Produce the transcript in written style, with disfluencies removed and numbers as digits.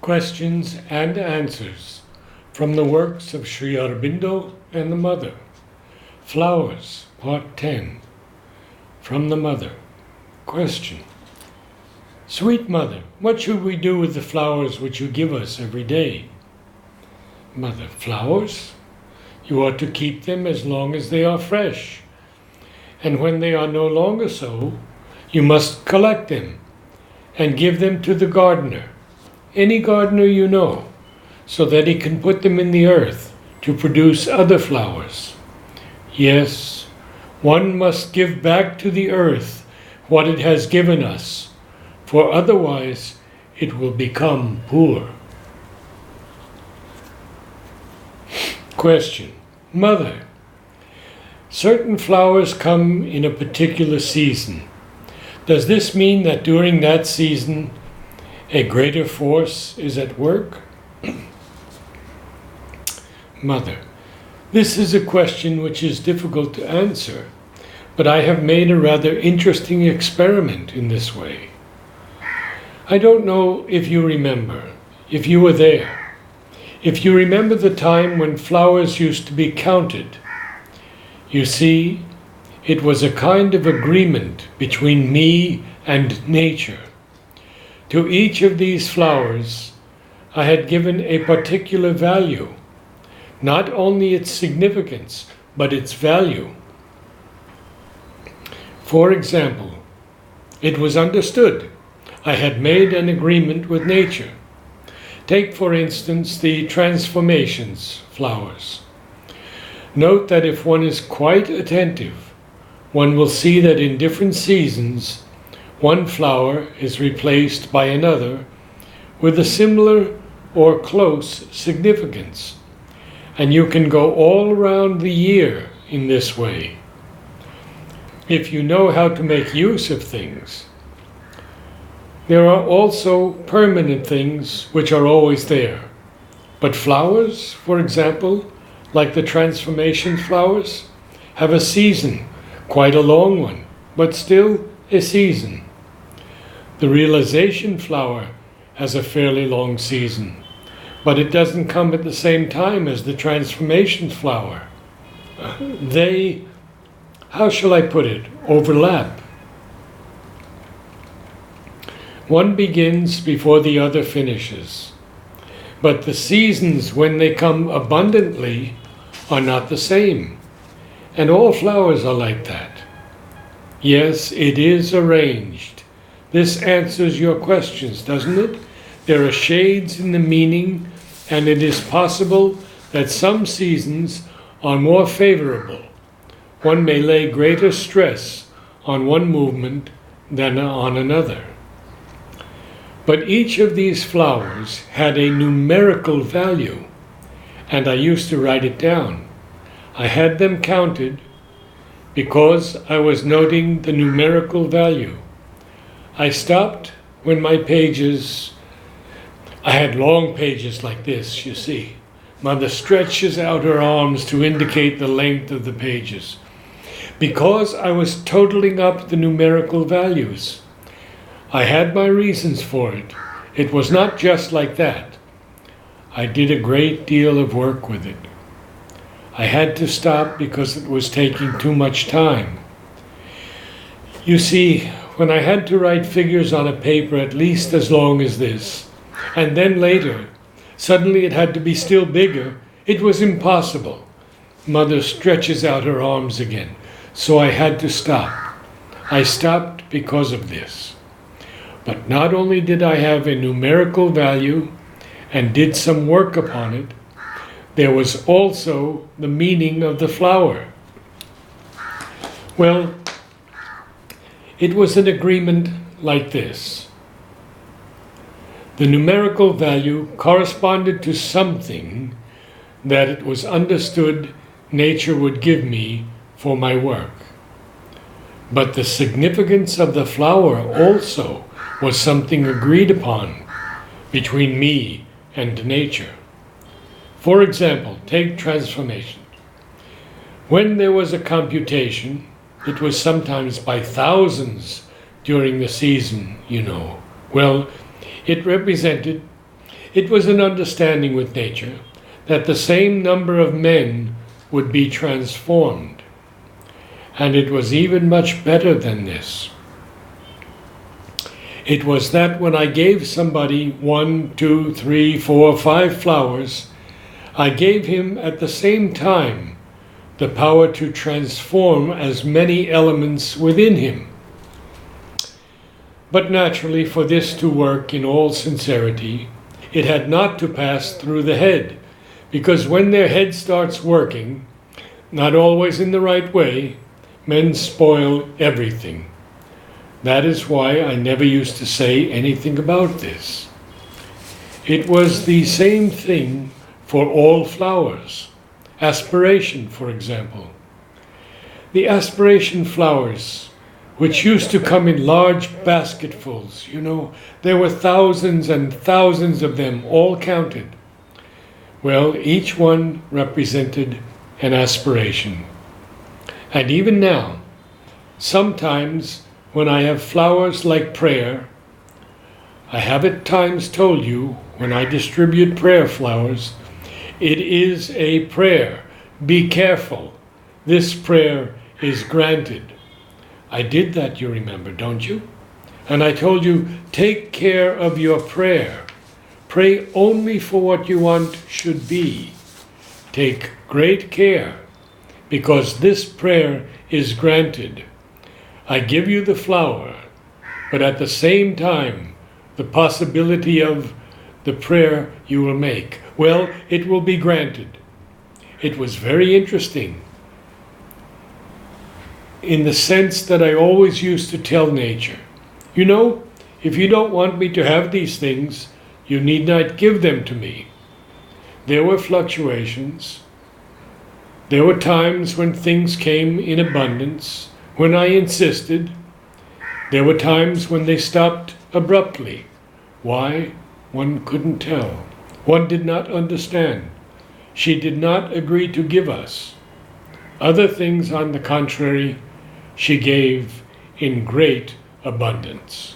Questions and answers from the works of Sri Aurobindo and the Mother. Flowers, Part 10. From the Mother. Question. Sweet Mother, what should we do with the flowers which you give us every day? Mother. Flowers? You ought to keep them as long as they are fresh. And when they are no longer so, you must collect them and give them to the gardener, any gardener you know, so that he can put them in the earth to produce other flowers. Yes, one must give back to the earth what it has given us, for otherwise it will become poor. Question. Mother, certain flowers come in a particular season. Does this mean that during that season a greater force is at work? Mother, this is a question which is difficult to answer, but I have made a rather interesting experiment in this way. I don't know if you remember, if you were there, if you remember the time when flowers used to be counted. You see, it was a kind of agreement between me and nature. To each of these flowers, I had given a particular value, not only its significance, but its value. For example, it was understood I had made an agreement with nature. Take, for instance, the transformations flowers. Note that if one is quite attentive, one will see that in different seasons, one flower is replaced by another with a similar or close significance, and you can go all around the year in this way, if you know how to make use of things. There are also permanent things which are always there, but flowers, for example, like the transformation flowers, have a season, quite a long one, but still a season. The realization flower has a fairly long season, but it doesn't come at the same time as the transformation flower. They, how shall I put it, overlap. One begins before the other finishes, but the seasons when they come abundantly are not the same, and all flowers are like that. Yes, it is arranged. This answers your questions, doesn't it? There are shades in the meaning, and it is possible that some seasons are more favorable. One may lay greater stress on one movement than on another. But each of these flowers had a numerical value, and I used to write it down. I had them counted because I was noting the numerical value. I stopped when my pages, I had long pages like this, you see. Mother stretches out her arms to indicate the length of the pages, because I was totaling up the numerical values. I had my reasons for it. It was not just like that. I did a great deal of work with it. I had to stop because it was taking too much time. You see, when I had to write figures on a paper at least as long as this, and then later, suddenly it had to be still bigger, it was impossible. Mother stretches out her arms again, so I had to stop. I stopped because of this. But not only did I have a numerical value and did some work upon it, there was also the meaning of the flower. Well, it was an agreement like this. The numerical value corresponded to something that it was understood nature would give me for my work. But the significance of the flower also was something agreed upon between me and nature. For example, take transformation. When there was a computation, it was sometimes by thousands during the season, you know. Well, it represented It was an understanding with nature that the same number of men would be transformed. And it was even much better than this. It was that when I gave somebody 1, 2, 3, 4, 5 flowers, I gave him at the same time the power to transform as many elements within him. But naturally, for this to work in all sincerity, it had not to pass through the head, because when their head starts working, not always in the right way, men spoil everything. That is why I never used to say anything about this. It was the same thing for all flowers. Aspiration, for example. The aspiration flowers, which used to come in large basketfuls, there were thousands and thousands of them, all counted. Well, each one represented an aspiration. And even now, sometimes when I have flowers like prayer, I have at times told you when I distribute prayer flowers, it is a prayer. Be careful. This prayer is granted. I did that, you remember, don't you? And I told you, take care of your prayer. Pray only for what you want should be. Take great care, because this prayer is granted. I give you the flower, but at the same time, the possibility of the prayer you will make. Well, it will be granted. It was very interesting in the sense that I always used to tell nature, if you don't want me to have these things, you need not give them to me. There were fluctuations. There were times when things came in abundance, when I insisted. There were times when they stopped abruptly. Why? One couldn't tell. One did not understand. She did not agree to give us. Other things, on the contrary, she gave in great abundance.